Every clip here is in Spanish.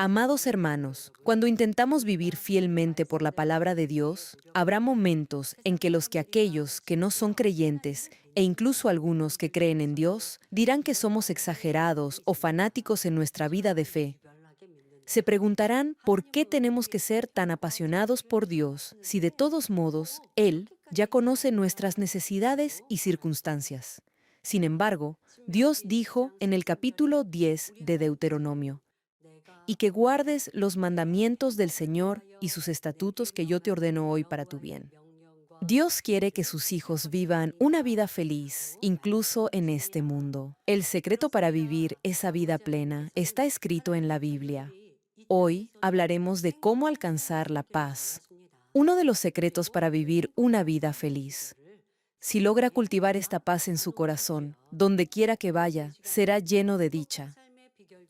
Amados hermanos, cuando intentamos vivir fielmente por la palabra de Dios, habrá momentos en que aquellos que no son creyentes e incluso algunos que creen en Dios dirán que somos exagerados o fanáticos en nuestra vida de fe. Se preguntarán por qué tenemos que ser tan apasionados por Dios si de todos modos Él ya conoce nuestras necesidades y circunstancias. Sin embargo, Dios dijo en el capítulo 10 de Deuteronomio, y que guardes los mandamientos del Señor y sus estatutos que yo te ordeno hoy para tu bien. Dios quiere que sus hijos vivan una vida feliz, incluso en este mundo. El secreto para vivir esa vida plena está escrito en la Biblia. Hoy hablaremos de cómo alcanzar la paz, uno de los secretos para vivir una vida feliz. Si logra cultivar esta paz en su corazón, donde quiera que vaya, será lleno de dicha.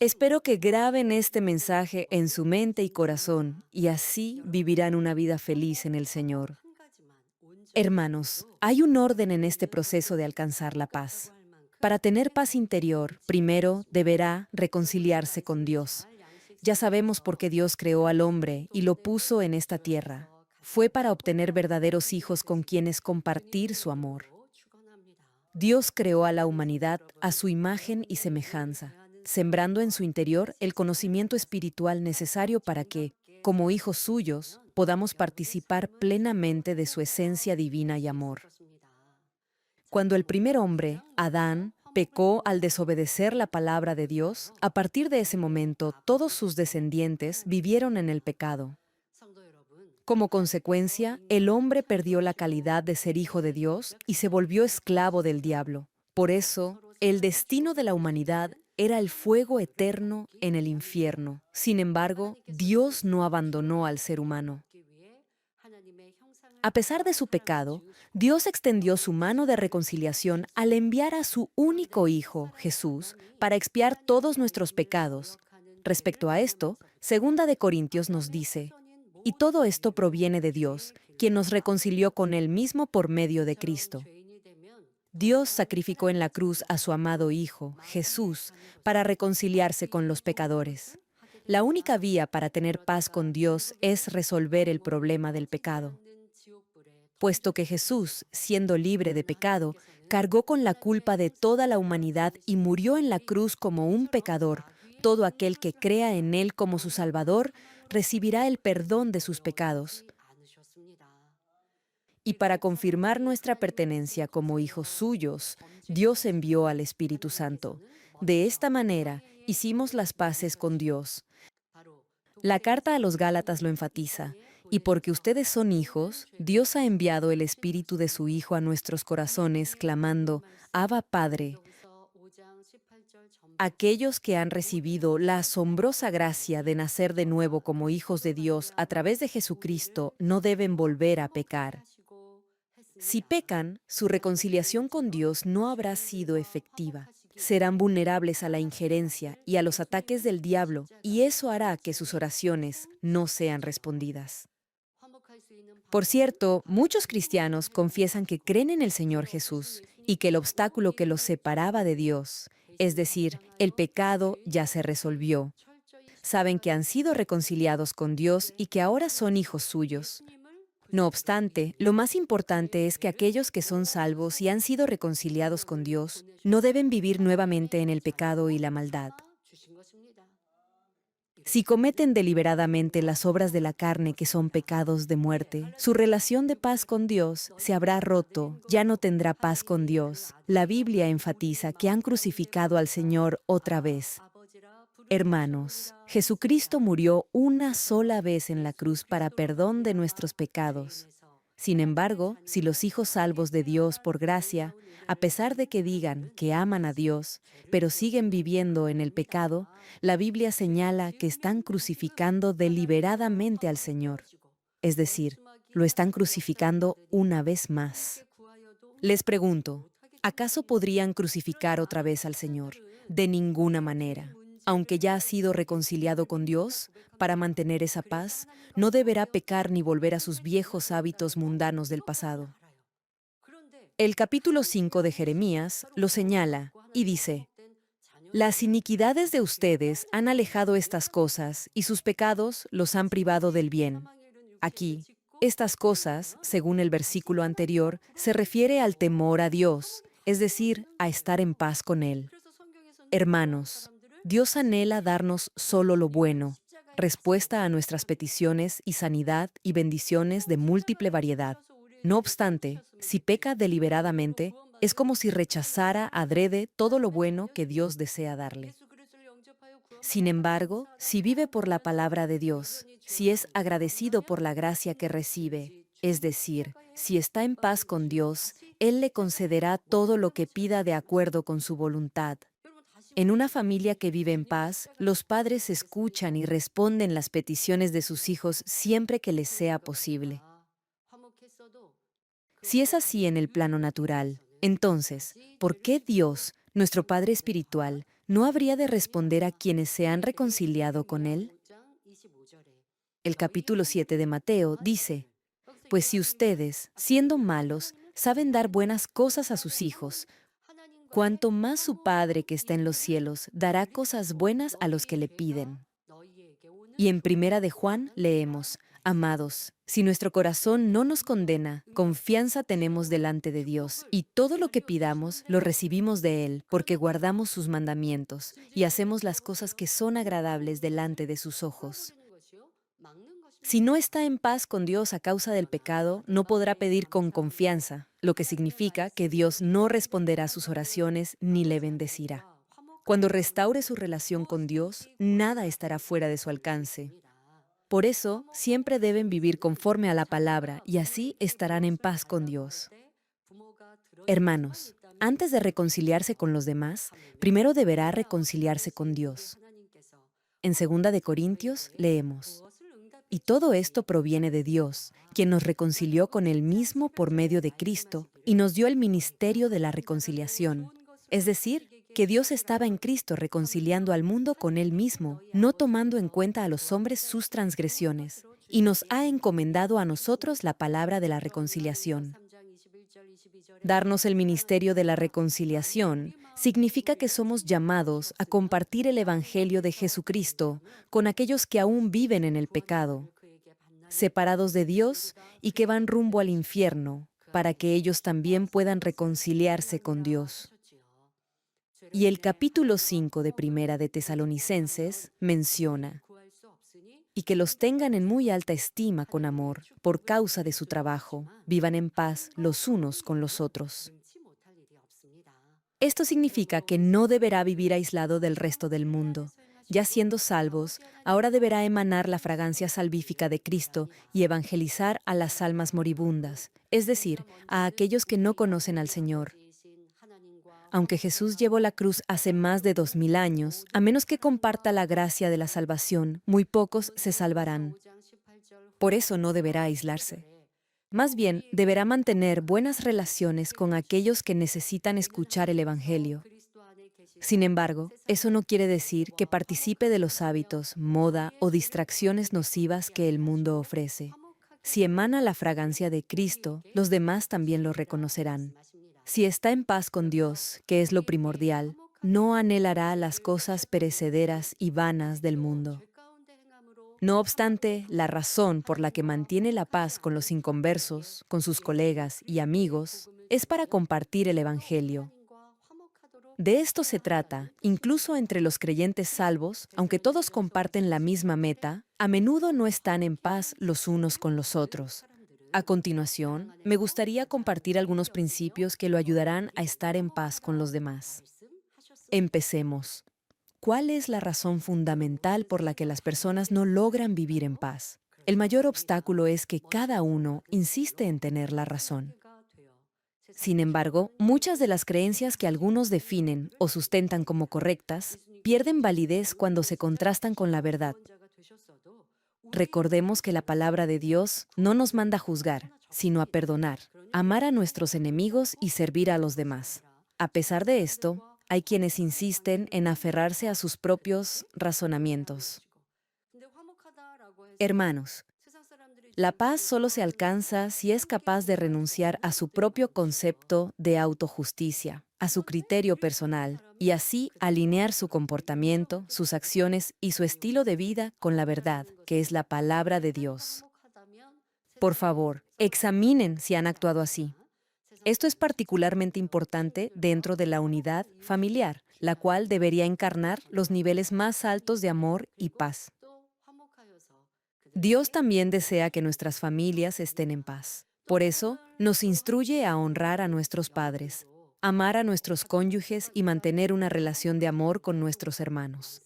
Espero que graben este mensaje en su mente y corazón y así vivirán una vida feliz en el Señor. Hermanos, hay un orden en este proceso de alcanzar la paz. Para tener paz interior, primero deberá reconciliarse con Dios. Ya sabemos por qué Dios creó al hombre y lo puso en esta tierra. Fue para obtener verdaderos hijos con quienes compartir su amor. Dios creó a la humanidad a su imagen y semejanza, sembrando en su interior el conocimiento espiritual necesario para que, como hijos suyos, podamos participar plenamente de su esencia divina y amor. Cuando el primer hombre, Adán, pecó al desobedecer la palabra de Dios, a partir de ese momento todos sus descendientes vivieron en el pecado. Como consecuencia, el hombre perdió la calidad de ser hijo de Dios y se volvió esclavo del diablo. Por eso, el destino de la humanidad era el fuego eterno en el infierno. Sin embargo, Dios no abandonó al ser humano. A pesar de su pecado, Dios extendió su mano de reconciliación al enviar a su único Hijo, Jesús, para expiar todos nuestros pecados. Respecto a esto, Segunda de Corintios nos dice, y todo esto proviene de Dios, quien nos reconcilió con Él mismo por medio de Cristo. Dios sacrificó en la cruz a su amado Hijo, Jesús, para reconciliarse con los pecadores. La única vía para tener paz con Dios es resolver el problema del pecado. Puesto que Jesús, siendo libre de pecado, cargó con la culpa de toda la humanidad y murió en la cruz como un pecador, todo aquel que crea en Él como su Salvador recibirá el perdón de sus pecados. Y para confirmar nuestra pertenencia como hijos suyos, Dios envió al Espíritu Santo. De esta manera, hicimos las paces con Dios. La carta a los Gálatas lo enfatiza, y porque ustedes son hijos, Dios ha enviado el Espíritu de su Hijo a nuestros corazones, clamando, Abba Padre. Aquellos que han recibido la asombrosa gracia de nacer de nuevo como hijos de Dios a través de Jesucristo no deben volver a pecar. Si pecan, su reconciliación con Dios no habrá sido efectiva. Serán vulnerables a la injerencia y a los ataques del diablo, y eso hará que sus oraciones no sean respondidas. Por cierto, muchos cristianos confiesan que creen en el Señor Jesús y que el obstáculo que los separaba de Dios, es decir, el pecado, ya se resolvió. Saben que han sido reconciliados con Dios y que ahora son hijos suyos. No obstante, lo más importante es que aquellos que son salvos y han sido reconciliados con Dios no deben vivir nuevamente en el pecado y la maldad. Si cometen deliberadamente las obras de la carne que son pecados de muerte, su relación de paz con Dios se habrá roto, ya no tendrá paz con Dios. La Biblia enfatiza que han crucificado al Señor otra vez. Hermanos, Jesucristo murió una sola vez en la cruz para perdón de nuestros pecados. Sin embargo, si los hijos salvos de Dios por gracia, a pesar de que digan que aman a Dios, pero siguen viviendo en el pecado, la Biblia señala que están crucificando deliberadamente al Señor. Es decir, lo están crucificando una vez más. Les pregunto, ¿acaso podrían crucificar otra vez al Señor? De ninguna manera. Aunque ya ha sido reconciliado con Dios, para mantener esa paz, no deberá pecar ni volver a sus viejos hábitos mundanos del pasado. El capítulo 5 de Jeremías lo señala y dice, Las iniquidades de ustedes han alejado estas cosas y sus pecados los han privado del bien. Aquí, estas cosas, según el versículo anterior, se refiere al temor a Dios, es decir, a estar en paz con Él. Hermanos, Dios anhela darnos solo lo bueno, respuesta a nuestras peticiones y sanidad y bendiciones de múltiple variedad. No obstante, si peca deliberadamente, es como si rechazara adrede todo lo bueno que Dios desea darle. Sin embargo, si vive por la palabra de Dios, si es agradecido por la gracia que recibe, es decir, si está en paz con Dios, Él le concederá todo lo que pida de acuerdo con su voluntad. En una familia que vive en paz, los padres escuchan y responden las peticiones de sus hijos siempre que les sea posible. Si es así en el plano natural, entonces, ¿por qué Dios, nuestro Padre Espiritual, no habría de responder a quienes se han reconciliado con Él? El capítulo 7 de Mateo dice, pues si ustedes, siendo malos, saben dar buenas cosas a sus hijos, cuanto más su Padre que está en los cielos dará cosas buenas a los que le piden. Y en Primera de Juan leemos, amados, si nuestro corazón no nos condena, confianza tenemos delante de Dios, y todo lo que pidamos lo recibimos de Él, porque guardamos sus mandamientos y hacemos las cosas que son agradables delante de sus ojos. Si no está en paz con Dios a causa del pecado, no podrá pedir con confianza, lo que significa que Dios no responderá sus oraciones ni le bendecirá. Cuando restaure su relación con Dios, nada estará fuera de su alcance. Por eso, siempre deben vivir conforme a la palabra y así estarán en paz con Dios. Hermanos, antes de reconciliarse con los demás, primero deberá reconciliarse con Dios. En 2 de Corintios leemos, y todo esto proviene de Dios, quien nos reconcilió con Él mismo por medio de Cristo y nos dio el ministerio de la reconciliación. Es decir, que Dios estaba en Cristo reconciliando al mundo con Él mismo, no tomando en cuenta a los hombres sus transgresiones, y nos ha encomendado a nosotros la palabra de la reconciliación. Darnos el ministerio de la reconciliación significa que somos llamados a compartir el Evangelio de Jesucristo con aquellos que aún viven en el pecado, separados de Dios y que van rumbo al infierno, para que ellos también puedan reconciliarse con Dios. Y el capítulo 5 de Primera de Tesalonicenses menciona, y que los tengan en muy alta estima con amor, por causa de su trabajo, vivan en paz los unos con los otros. Esto significa que no deberá vivir aislado del resto del mundo. Ya siendo salvos, ahora deberá emanar la fragancia salvífica de Cristo y evangelizar a las almas moribundas, es decir, a aquellos que no conocen al Señor. Aunque Jesús llevó la cruz hace más de 2000 años, a menos que comparta la gracia de la salvación, muy pocos se salvarán. Por eso no deberá aislarse. Más bien, deberá mantener buenas relaciones con aquellos que necesitan escuchar el Evangelio. Sin embargo, eso no quiere decir que participe de los hábitos, moda o distracciones nocivas que el mundo ofrece. Si emana la fragancia de Cristo, los demás también lo reconocerán. Si está en paz con Dios, que es lo primordial, no anhelará las cosas perecederas y vanas del mundo. No obstante, la razón por la que mantiene la paz con los inconversos, con sus colegas y amigos, es para compartir el Evangelio. De esto se trata, incluso entre los creyentes salvos, aunque todos comparten la misma meta, a menudo no están en paz los unos con los otros. A continuación, me gustaría compartir algunos principios que lo ayudarán a estar en paz con los demás. Empecemos. ¿Cuál es la razón fundamental por la que las personas no logran vivir en paz? El mayor obstáculo es que cada uno insiste en tener la razón. Sin embargo, muchas de las creencias que algunos definen o sustentan como correctas pierden validez cuando se contrastan con la verdad. Recordemos que la palabra de Dios no nos manda a juzgar, sino a perdonar, amar a nuestros enemigos y servir a los demás. A pesar de esto, hay quienes insisten en aferrarse a sus propios razonamientos. Hermanos, La paz solo se alcanza si es capaz de renunciar a su propio concepto de autojusticia, a su criterio personal, y así alinear su comportamiento, sus acciones y su estilo de vida con la verdad, que es la palabra de Dios. Por favor, examinen si han actuado así. Esto es particularmente importante dentro de la unidad familiar, la cual debería encarnar los niveles más altos de amor y paz. Dios también desea que nuestras familias estén en paz. Por eso, nos instruye a honrar a nuestros padres, amar a nuestros cónyuges y mantener una relación de amor con nuestros hermanos.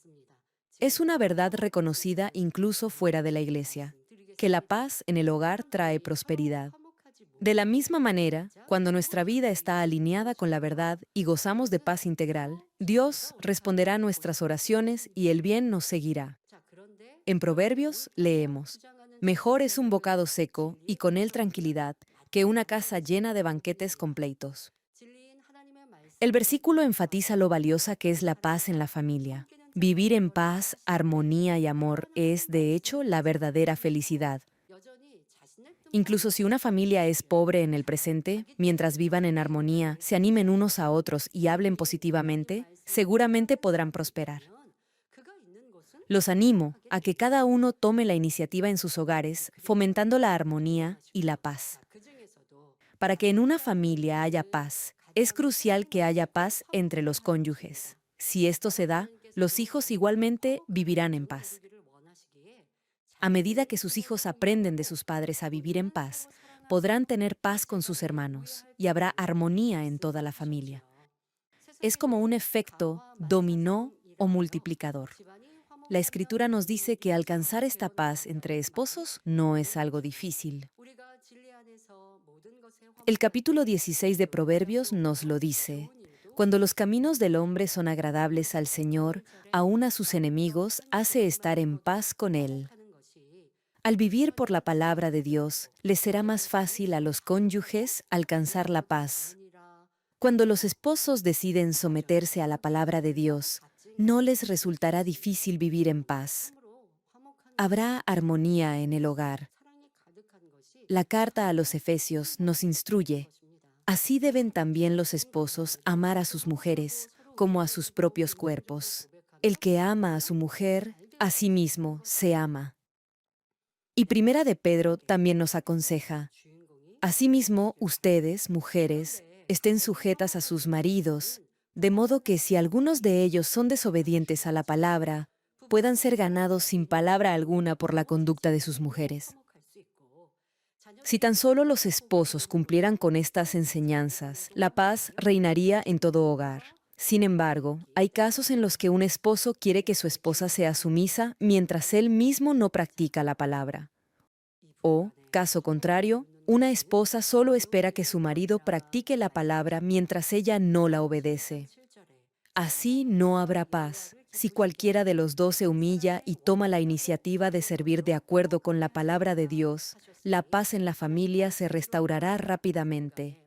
Es una verdad reconocida incluso fuera de la iglesia, que la paz en el hogar trae prosperidad. De la misma manera, cuando nuestra vida está alineada con la verdad y gozamos de paz integral, Dios responderá a nuestras oraciones y el bien nos seguirá. En Proverbios leemos, mejor es un bocado seco y con él tranquilidad que una casa llena de banquetes con pleitos. El versículo enfatiza lo valiosa que es la paz en la familia. Vivir en paz, armonía y amor es, de hecho, la verdadera felicidad. Incluso si una familia es pobre en el presente, mientras vivan en armonía, se animen unos a otros y hablen positivamente, seguramente podrán prosperar. Los animo a que cada uno tome la iniciativa en sus hogares, fomentando la armonía y la paz. Para que en una familia haya paz, es crucial que haya paz entre los cónyuges. Si esto se da, los hijos igualmente vivirán en paz. A medida que sus hijos aprenden de sus padres a vivir en paz, podrán tener paz con sus hermanos y habrá armonía en toda la familia. Es como un efecto dominó o multiplicador. La Escritura nos dice que alcanzar esta paz entre esposos no es algo difícil. El capítulo 16 de Proverbios nos lo dice. Cuando los caminos del hombre son agradables al Señor, aun a sus enemigos hace estar en paz con él. Al vivir por la palabra de Dios, les será más fácil a los cónyuges alcanzar la paz. Cuando los esposos deciden someterse a la palabra de Dios, no les resultará difícil vivir en paz. Habrá armonía en el hogar. La carta a los Efesios nos instruye. Así deben también los esposos amar a sus mujeres como a sus propios cuerpos. El que ama a su mujer, a sí mismo se ama. Y Primera de Pedro también nos aconseja. Asimismo, ustedes, mujeres, estén sujetas a sus maridos, de modo que si algunos de ellos son desobedientes a la palabra, puedan ser ganados sin palabra alguna por la conducta de sus mujeres. Si tan solo los esposos cumplieran con estas enseñanzas, la paz reinaría en todo hogar. Sin embargo, hay casos en los que un esposo quiere que su esposa sea sumisa mientras él mismo no practica la palabra. O, caso contrario, una esposa solo espera que su marido practique la palabra mientras ella no la obedece. Así no habrá paz. Si cualquiera de los dos se humilla y toma la iniciativa de servir de acuerdo con la palabra de Dios, la paz en la familia se restaurará rápidamente.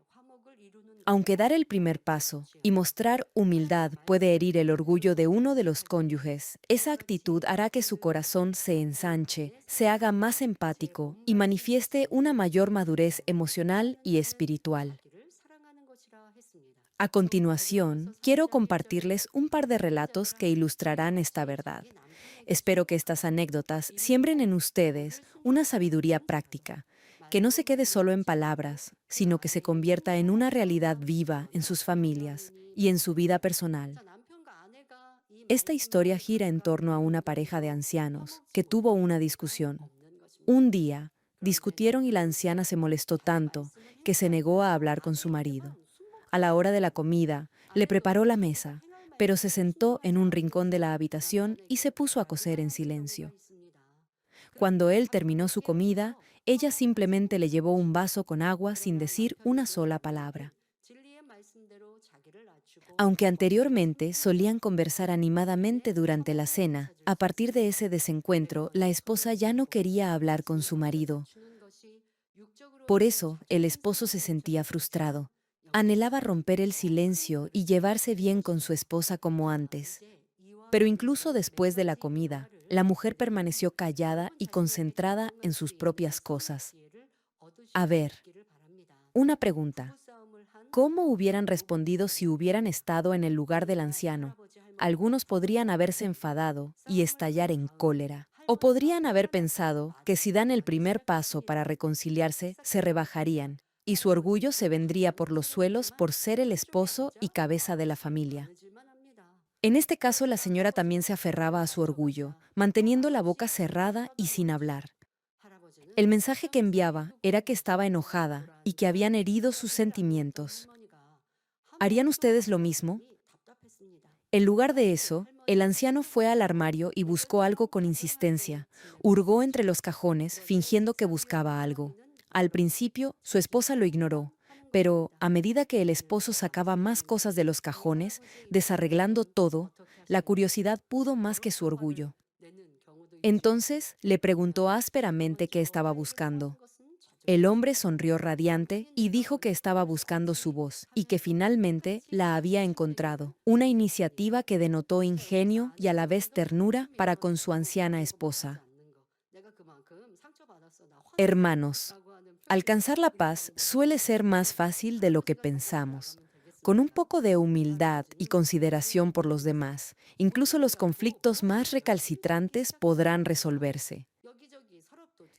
Aunque dar el primer paso y mostrar humildad puede herir el orgullo de uno de los cónyuges, esa actitud hará que su corazón se ensanche, se haga más empático y manifieste una mayor madurez emocional y espiritual. A continuación, quiero compartirles un par de relatos que ilustrarán esta verdad. Espero que estas anécdotas siembren en ustedes una sabiduría práctica, que no se quede solo en palabras, sino que se convierta en una realidad viva en sus familias y en su vida personal. Esta historia gira en torno a una pareja de ancianos que tuvo una discusión. Un día, discutieron y la anciana se molestó tanto que se negó a hablar con su marido. A la hora de la comida, le preparó la mesa, pero se sentó en un rincón de la habitación y se puso a cocer en silencio. Cuando él terminó su comida, ella simplemente le llevó un vaso con agua sin decir una sola palabra. Aunque anteriormente solían conversar animadamente durante la cena, a partir de ese desencuentro, la esposa ya no quería hablar con su marido. Por eso, el esposo se sentía frustrado. Anhelaba romper el silencio y llevarse bien con su esposa como antes. Pero incluso después de la comida, La mujer permaneció callada y concentrada en sus propias cosas. A ver, una pregunta. ¿Cómo hubieran respondido si hubieran estado en el lugar del anciano? Algunos podrían haberse enfadado y estallar en cólera. O podrían haber pensado que si dan el primer paso para reconciliarse, se rebajarían, y su orgullo se vendría por los suelos por ser el esposo y cabeza de la familia. En este caso, la señora también se aferraba a su orgullo, manteniendo la boca cerrada y sin hablar. El mensaje que enviaba era que estaba enojada y que habían herido sus sentimientos. ¿Harían ustedes lo mismo? En lugar de eso, el anciano fue al armario y buscó algo con insistencia. Hurgó entre los cajones, fingiendo que buscaba algo. Al principio, su esposa lo ignoró, pero a medida que el esposo sacaba más cosas de los cajones, desarreglando todo, la curiosidad pudo más que su orgullo. Entonces le preguntó ásperamente qué estaba buscando. El hombre sonrió radiante y dijo que estaba buscando su voz y que finalmente la había encontrado, una iniciativa que denotó ingenio y a la vez ternura para con su anciana esposa. Hermanos, alcanzar la paz suele ser más fácil de lo que pensamos. Con un poco de humildad y consideración por los demás, incluso los conflictos más recalcitrantes podrán resolverse.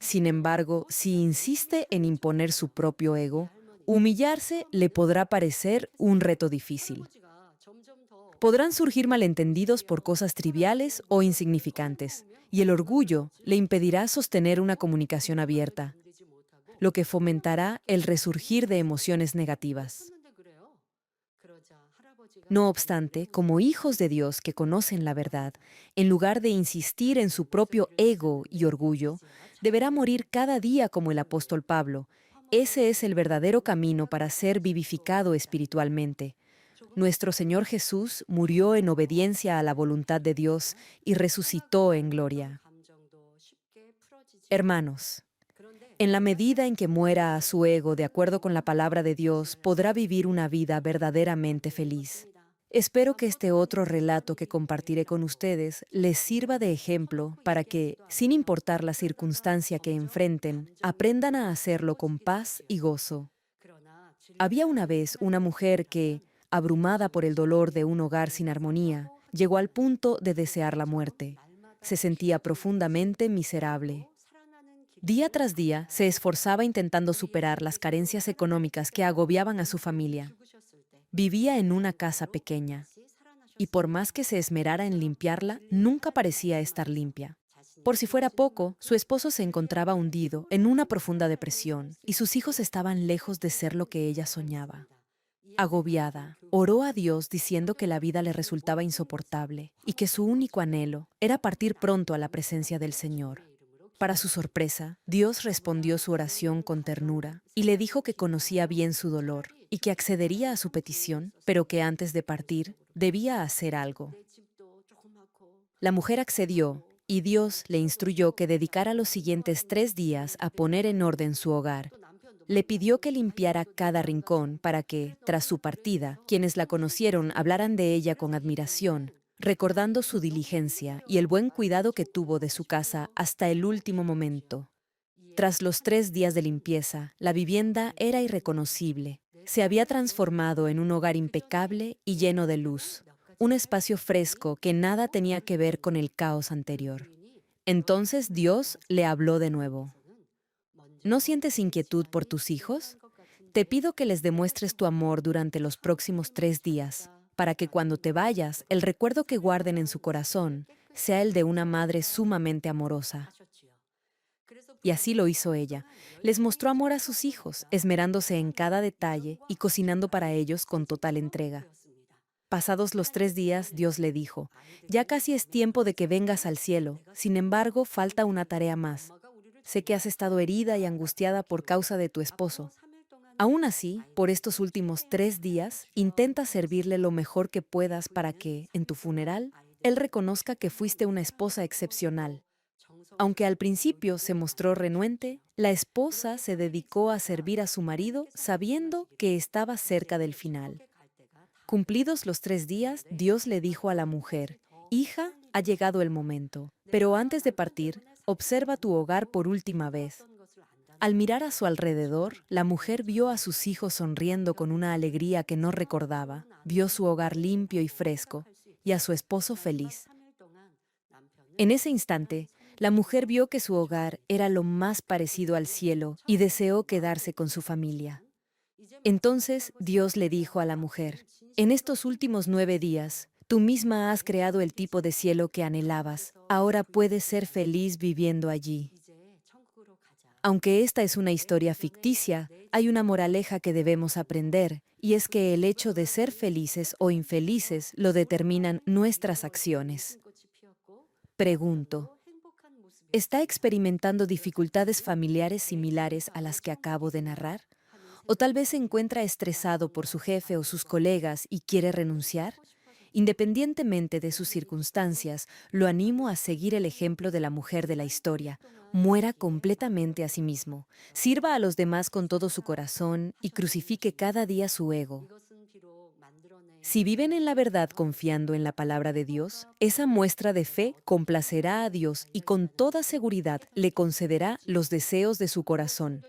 Sin embargo, si insiste en imponer su propio ego, humillarse le podrá parecer un reto difícil. Podrán surgir malentendidos por cosas triviales o insignificantes, y el orgullo le impedirá sostener una comunicación abierta, lo que fomentará el resurgir de emociones negativas. No obstante, como hijos de Dios que conocen la verdad, en lugar de insistir en su propio ego y orgullo, deberá morir cada día como el apóstol Pablo. Ese es el verdadero camino para ser vivificado espiritualmente. Nuestro Señor Jesús murió en obediencia a la voluntad de Dios y resucitó en gloria. Hermanos, en la medida en que muera a su ego de acuerdo con la palabra de Dios, podrá vivir una vida verdaderamente feliz. Espero que este otro relato que compartiré con ustedes les sirva de ejemplo para que, sin importar la circunstancia que enfrenten, aprendan a hacerlo con paz y gozo. Había una vez una mujer que, abrumada por el dolor de un hogar sin armonía, llegó al punto de desear la muerte. Se sentía profundamente miserable. Día tras día se esforzaba intentando superar las carencias económicas que agobiaban a su familia. Vivía en una casa pequeña, y por más que se esmerara en limpiarla, nunca parecía estar limpia. Por si fuera poco, su esposo se encontraba hundido en una profunda depresión, y sus hijos estaban lejos de ser lo que ella soñaba. Agobiada, oró a Dios diciendo que la vida le resultaba insoportable y que su único anhelo era partir pronto a la presencia del Señor. Para su sorpresa, Dios respondió su oración con ternura y le dijo que conocía bien su dolor y que accedería a su petición, pero que antes de partir debía hacer algo. La mujer accedió y Dios le instruyó que dedicara los siguientes 3 días a poner en orden su hogar. Le pidió que limpiara cada rincón para que, tras su partida, quienes la conocieron hablaran de ella con admiración, recordando su diligencia y el buen cuidado que tuvo de su casa hasta el último momento. Tras los 3 días de limpieza, la vivienda era irreconocible. Se había transformado en un hogar impecable y lleno de luz, un espacio fresco que nada tenía que ver con el caos anterior. Entonces Dios le habló de nuevo. ¿No sientes inquietud por tus hijos? Te pido que les demuestres tu amor durante los próximos 3 días, para que cuando te vayas, el recuerdo que guarden en su corazón sea el de una madre sumamente amorosa. Y así lo hizo ella. Les mostró amor a sus hijos, esmerándose en cada detalle y cocinando para ellos con total entrega. Pasados los 3 días, Dios le dijo, «Ya casi es tiempo de que vengas al cielo, sin embargo, falta una tarea más. Sé que has estado herida y angustiada por causa de tu esposo. Aún así, por estos últimos 3 días, intenta servirle lo mejor que puedas para que, en tu funeral, él reconozca que fuiste una esposa excepcional». Aunque al principio se mostró renuente, la esposa se dedicó a servir a su marido sabiendo que estaba cerca del final. Cumplidos los 3 días, Dios le dijo a la mujer, «Hija, ha llegado el momento. Pero antes de partir, observa tu hogar por última vez. Al mirar a su alrededor, la mujer vio a sus hijos sonriendo con una alegría que no recordaba. Vio su hogar limpio y fresco, y a su esposo feliz. En ese instante, la mujer vio que su hogar era lo más parecido al cielo y deseó quedarse con su familia. Entonces Dios le dijo a la mujer, en estos últimos 9 días, tú misma has creado el tipo de cielo que anhelabas. Ahora puedes ser feliz viviendo allí. Aunque esta es una historia ficticia, hay una moraleja que debemos aprender, y es que el hecho de ser felices o infelices lo determinan nuestras acciones. Pregunto, ¿está experimentando dificultades familiares similares a las que acabo de narrar? ¿O tal vez se encuentra estresado por su jefe o sus colegas y quiere renunciar? Independientemente de sus circunstancias, lo animo a seguir el ejemplo de la mujer de la historia. Muera completamente a sí mismo, sirva a los demás con todo su corazón y crucifique cada día su ego. Si viven en la verdad confiando en la palabra de Dios, esa muestra de fe complacerá a Dios y con toda seguridad le concederá los deseos de su corazón.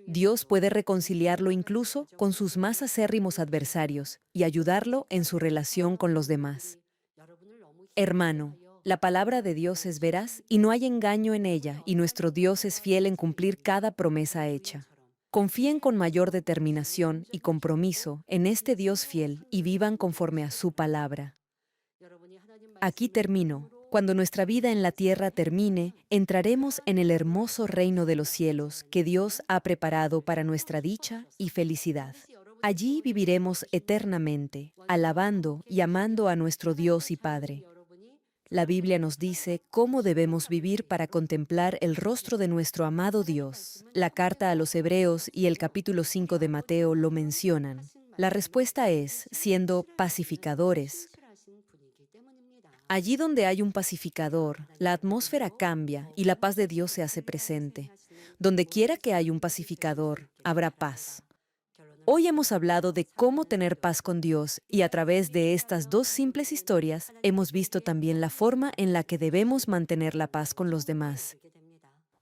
Dios puede reconciliarlo incluso con sus más acérrimos adversarios y ayudarlo en su relación con los demás. Hermano, la palabra de Dios es veraz y no hay engaño en ella, y nuestro Dios es fiel en cumplir cada promesa hecha. Confíen con mayor determinación y compromiso en este Dios fiel y vivan conforme a su palabra. Aquí termino. Cuando nuestra vida en la tierra termine, entraremos en el hermoso reino de los cielos que Dios ha preparado para nuestra dicha y felicidad. Allí viviremos eternamente, alabando y amando a nuestro Dios y Padre. La Biblia nos dice cómo debemos vivir para contemplar el rostro de nuestro amado Dios. La carta a los Hebreos y el capítulo 5 de Mateo lo mencionan. La respuesta es, siendo pacificadores. Allí donde hay un pacificador, la atmósfera cambia y la paz de Dios se hace presente. Donde quiera que haya un pacificador, habrá paz. Hoy hemos hablado de cómo tener paz con Dios y a través de estas 2 simples historias hemos visto también la forma en la que debemos mantener la paz con los demás.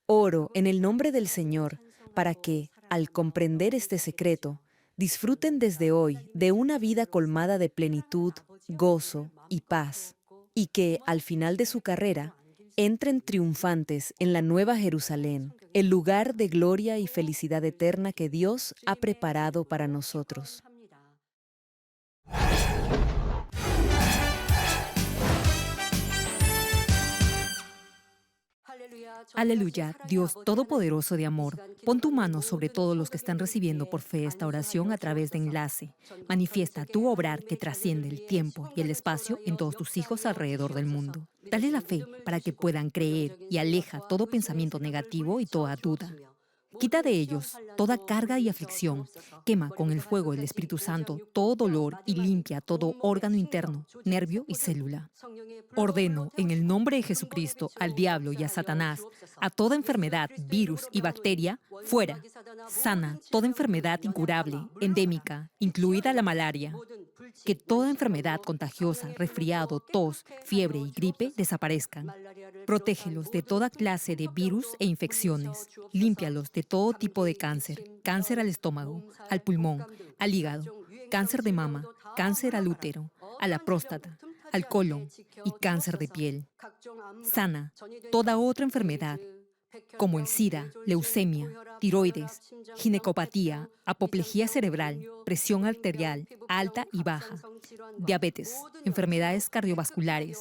Oro en el nombre del Señor para que, al comprender este secreto, disfruten desde hoy de una vida colmada de plenitud, gozo y paz, y que, al final de su carrera, entren triunfantes en la Nueva Jerusalén, el lugar de gloria y felicidad eterna que Dios ha preparado para nosotros. Aleluya, Dios Todopoderoso de amor, pon tu mano sobre todos los que están recibiendo por fe esta oración a través de enlace. Manifiesta tu obrar que trasciende el tiempo y el espacio en todos tus hijos alrededor del mundo. Dale la fe para que puedan creer y aleja todo pensamiento negativo y toda duda. Quita de ellos toda carga y aflicción. Quema con el fuego del Espíritu Santo todo dolor y limpia todo órgano interno, nervio y célula. Ordeno en el nombre de Jesucristo al diablo y a Satanás, a toda enfermedad, virus y bacteria, fuera. Sana toda enfermedad incurable, endémica, incluida la malaria. Que toda enfermedad contagiosa, resfriado, tos, fiebre y gripe desaparezcan. Protégelos de toda clase de virus e infecciones. Límpialos de todo tipo de cáncer. Cáncer al estómago, al pulmón, al hígado, cáncer de mama, cáncer al útero, a la próstata, al colon y cáncer de piel. Sana toda otra enfermedad, como el SIDA, leucemia, tiroides, ginecopatía, apoplejía cerebral, presión arterial alta y baja, diabetes, enfermedades cardiovasculares,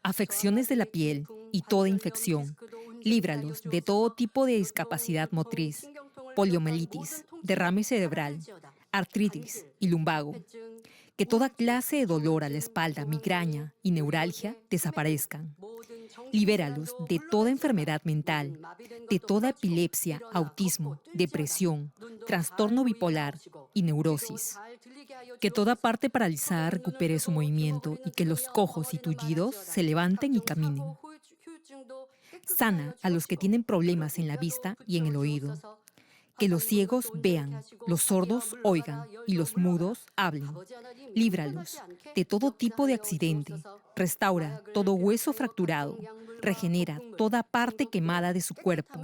afecciones de la piel y toda infección. Líbralos de todo tipo de discapacidad motriz, poliomielitis, derrame cerebral, artritis y lumbago. Que toda clase de dolor a la espalda, migraña y neuralgia desaparezcan. Libéralos de toda enfermedad mental, de toda epilepsia, autismo, depresión, trastorno bipolar y neurosis. Que toda parte paralizada recupere su movimiento y que los cojos y tullidos se levanten y caminen. Sana a los que tienen problemas en la vista y en el oído. Que los ciegos vean, los sordos oigan y los mudos hablen. Líbralos de todo tipo de accidente. Restaura todo hueso fracturado. Regenera toda parte quemada de su cuerpo.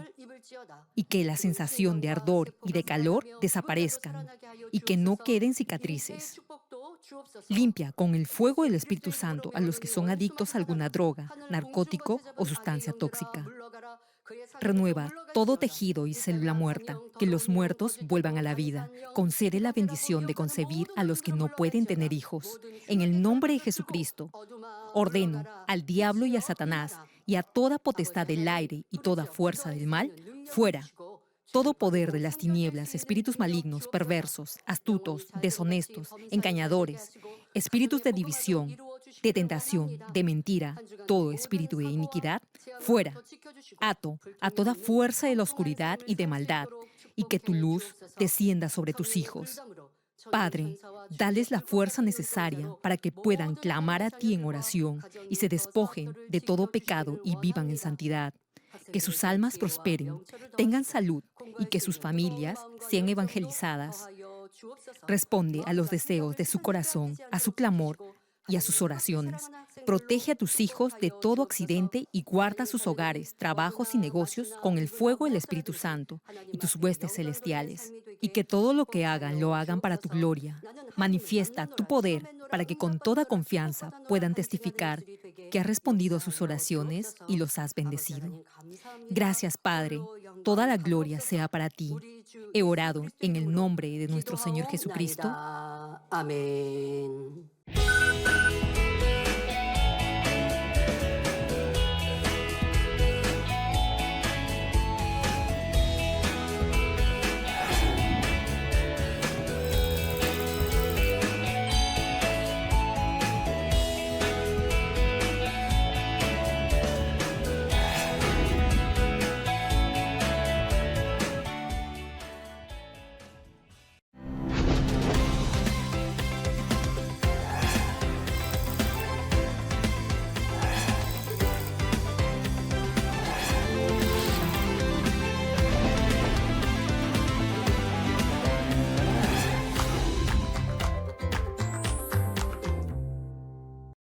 Y que la sensación de ardor y de calor desaparezcan. Y que no queden cicatrices. Limpia con el fuego del Espíritu Santo a los que son adictos a alguna droga, narcótico o sustancia tóxica. Renueva todo tejido y célula muerta, que los muertos vuelvan a la vida. Concede la bendición de concebir a los que no pueden tener hijos. En el nombre de Jesucristo, ordeno al diablo y a Satanás y a toda potestad del aire y toda fuerza del mal, fuera. Todo poder de las tinieblas, espíritus malignos, perversos, astutos, deshonestos, engañadores, espíritus de división, de tentación, de mentira, todo espíritu de iniquidad, fuera. Ato a toda fuerza de la oscuridad y de maldad, y que tu luz descienda sobre tus hijos. Padre, dales la fuerza necesaria para que puedan clamar a ti en oración y se despojen de todo pecado y vivan en santidad. Que sus almas prosperen, tengan salud y que sus familias sean evangelizadas. Responde a los deseos de su corazón, a su clamor y a sus oraciones. Protege a tus hijos de todo accidente y guarda sus hogares, trabajos y negocios con el fuego del Espíritu Santo y tus huestes celestiales. Y que todo lo que hagan lo hagan para tu gloria. Manifiesta tu poder para que con toda confianza puedan testificar que has respondido a sus oraciones y los has bendecido. Gracias, Padre. Toda la gloria sea para ti. He orado en el nombre de nuestro Señor Jesucristo. 아멘.